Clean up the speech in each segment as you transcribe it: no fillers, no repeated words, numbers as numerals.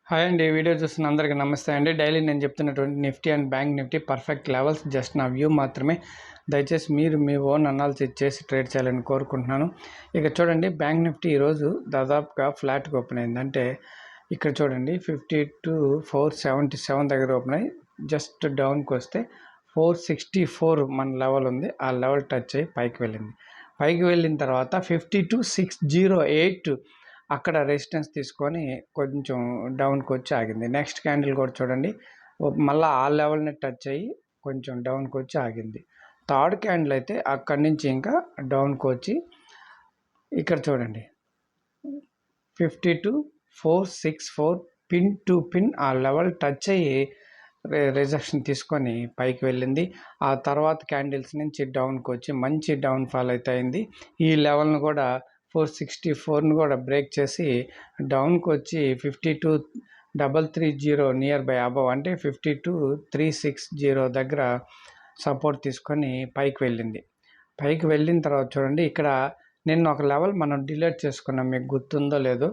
Hi అండి. Video చూస్తున్న అందరికీ నమస్తే అండి. డైలీ నేను చెప్తున్నటువంటి Nifty and bank Nifty perfect levels just నా వ్యూ మాత్రమే. దయచేసి మీరు మీ ఓన్ అనాలిసిస్ చేసి ట్రేడ్ చేయాలని కోరుకుంటున్నాను. ఇక చూడండి, బ్యాంక్ నిఫ్టీ ఈరోజు దాదాపుగా ఫ్లాట్గా ఓపెన్ అయింది. అంటే ఇక్కడ చూడండి 52,477 దగ్గర ఓపెన్ అయ్యి జస్ట్ డౌన్కి వస్తే 464 మన లెవెల్ ఉంది. ఆ లెవెల్ టచ్ అయ్యి పైకి వెళ్ళింది. పైకి వెళ్ళిన తర్వాత 52,608 అక్కడ రెసిస్టెన్స్ తీసుకొని కొంచెం డౌన్కి వచ్చి ఆగింది. నెక్స్ట్ క్యాండిల్ కూడా చూడండి, మళ్ళీ ఆ లెవెల్ని టచ్ అయ్యి కొంచెం డౌన్కి వచ్చి ఆగింది. థర్డ్ క్యాండిల్ అయితే అక్కడి నుంచి ఇంకా డౌన్కి వచ్చి ఇక్కడ చూడండి 52,464 పిన్ టు పిన్ ఆ లెవెల్ టచ్ అయ్యి రిజెక్షన్ తీసుకొని పైకి వెళ్ళింది. ఆ తర్వాత క్యాండిల్స్ నుంచి డౌన్కి వచ్చి మంచి డౌన్ఫాల్ అయితే అయింది. ఈ లెవెల్ను కూడా 464ని కూడా బ్రేక్ చేసి డౌన్కి వచ్చి 52,330 నియర్ బై అబవ్, అంటే 52,360 దగ్గర సపోర్ట్ తీసుకొని పైకి వెళ్ళింది. పైకి వెళ్ళిన తర్వాత చూడండి, ఇక్కడ నిన్న ఒక లెవెల్ మనం డిలీట్ చేసుకున్నాం, మీకు గుర్తుందో లేదో.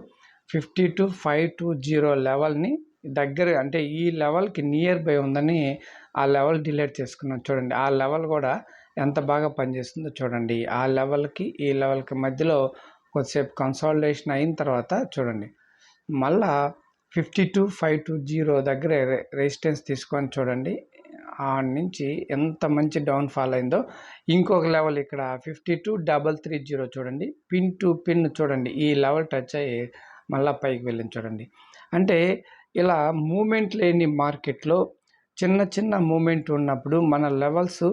52,520 లెవెల్ని దగ్గర, అంటే ఈ లెవెల్కి నియర్ బై ఉందని ఆ లెవెల్ డిలీట్ చేసుకున్నాం. చూడండి ఆ లెవెల్ కూడా ఎంత బాగా పనిచేస్తుందో చూడండి. ఆ లెవెల్కి ఈ లెవెల్కి మధ్యలో కొద్దిసేపు కన్సాలిడేషన్ అయిన తర్వాత చూడండి, మళ్ళా 52,520 దగ్గర రెసిస్టెన్స్ తీసుకొని చూడండి, ఆ నుంచి ఎంత మంచి డౌన్ఫాల్ అయిందో. ఇంకొక లెవెల్ ఇక్కడ 52,330 చూడండి, పిన్ టు పిన్ చూడండి, ఈ లెవెల్ టచ్ అయ్యి మళ్ళీ పైకి వెళ్ళింది చూడండి. అంటే ఇలా మూమెంట్ లేని మార్కెట్లో చిన్న చిన్న మూమెంట్ ఉన్నప్పుడు మన లెవెల్స్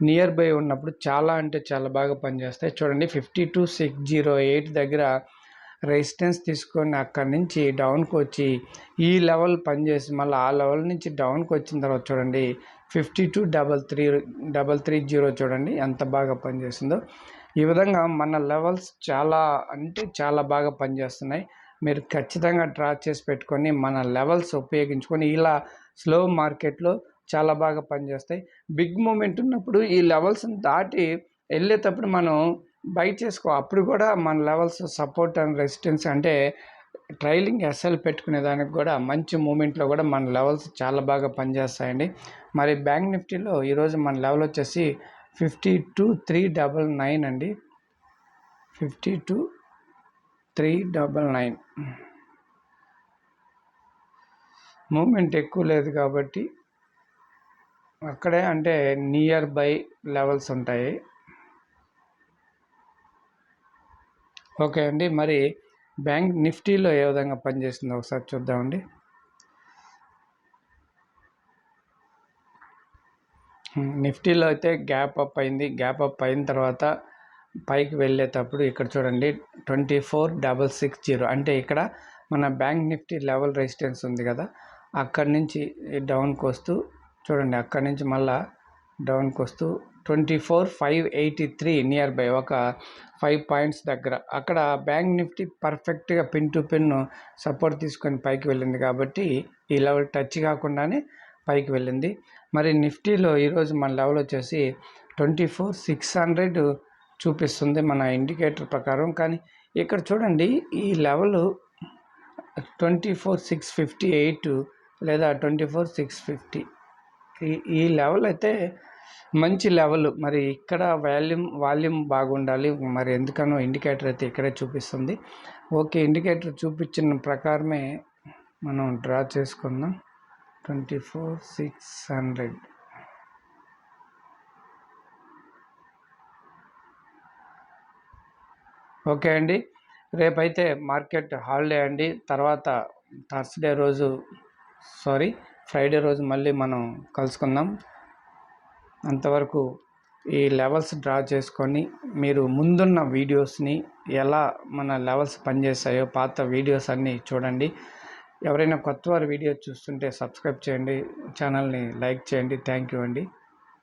నియర్ బై ఉన్నప్పుడు చాలా అంటే చాలా బాగా పనిచేస్తాయి. చూడండి 52,608 దగ్గర రెసిస్టెన్స్ తీసుకొని అక్కడి నుంచి డౌన్కి వచ్చి ఈ లెవెల్ పనిచేసి మళ్ళీ ఆ లెవెల్ నుంచి డౌన్కి వచ్చిన తర్వాత చూడండి 52,330 చూడండి ఎంత బాగా పనిచేస్తుందో. ఈ విధంగా మన లెవెల్స్ చాలా అంటే చాలా బాగా పనిచేస్తున్నాయి. మీరు ఖచ్చితంగా డ్రా చేసి పెట్టుకొని మన లెవెల్స్ ఉపయోగించుకొని ఇలా స్లో మార్కెట్లో చాలా బాగా పనిచేస్తాయి. బిగ్ మూమెంట్ ఉన్నప్పుడు ఈ లెవెల్స్ని దాటి వెళ్ళేటప్పుడు మనం బై చేసుకో, అప్పుడు కూడా మన లెవెల్స్ సపోర్ట్ అండ్ రెసిస్టెన్స్, అంటే ట్రైలింగ్ ఎస్ఎల్ పెట్టుకునే దానికి కూడా మంచి మూమెంట్లో కూడా మన లెవెల్స్ చాలా బాగా పనిచేస్తాయండి. మరి బ్యాంక్ నిఫ్టీలో ఈరోజు మన లెవెల్ వచ్చేసి 52,399 అండి. 52,399 మూమెంట్ ఎక్కువ లేదు కాబట్టి అక్కడే, అంటే నియర్ బై లెవెల్స్ ఉంటాయి. ఓకే అండి, మరి బ్యాంక్ నిఫ్టీలో ఏ విధంగా పనిచేస్తుందో ఒకసారి చూద్దామండి. నిఫ్టీలో అయితే గ్యాప్ అప్ అయింది. గ్యాప్ అప్ అయిన తర్వాత పైకి వెళ్ళేటప్పుడు ఇక్కడ చూడండి 24,660, అంటే ఇక్కడ మన బ్యాంక్ నిఫ్టీ లెవెల్ రెసిస్టెన్స్ ఉంది కదా, అక్కడి నుంచి డౌన్కి వస్తూ చూడండి, అక్కడి నుంచి మళ్ళా డౌన్కి వస్తూ 24,583 నియర్ బై ఒక 5 పాయింట్స్ దగ్గర అక్కడ బ్యాంక్ నిఫ్టీ పర్ఫెక్ట్గా పిన్ టు పిన్ సపోర్ట్ తీసుకొని పైకి వెళ్ళింది కాబట్టి ఈ లెవెల్ టచ్ కాకుండానే పైకి వెళ్ళింది. మరి నిఫ్టీలో ఈరోజు మన లెవెల్ వచ్చేసి 24,600 చూపిస్తుంది మన ఇండికేటర్ ప్రకారం. కానీ ఇక్కడ చూడండి ఈ లెవెల్ 24,658 లేదా 24,650, ఈ లెవెల్ అయితే మంచి లెవెల్. మరి ఇక్కడ వాల్యూమ్ బాగుండాలి, మరి ఎందుకనో ఇండికేటర్ అయితే ఇక్కడే చూపిస్తుంది. ఓకే, ఇండికేటర్ చూపించిన ప్రకారమే మనం డ్రా చేసుకుందాం. 24,600 ఓకే అండి. రేపైతే మార్కెట్ హాలిడే అండి. తర్వాత ఫ్రైడే రోజు మళ్ళీ మనం కలుసుకుందాం. అంతవరకు ఈ లెవెల్స్ డ్రా చేసుకొని మీరు ముందున్న వీడియోస్ని ఎలా మన లెవెల్స్ పనిచేస్తాయో పాత వీడియోస్ అన్నీ చూడండి. ఎవరైనా కొత్త వారు వీడియో చూస్తుంటే సబ్స్క్రైబ్ చేయండి, ఛానల్ని లైక్ చేయండి. థ్యాంక్ యూ అండి.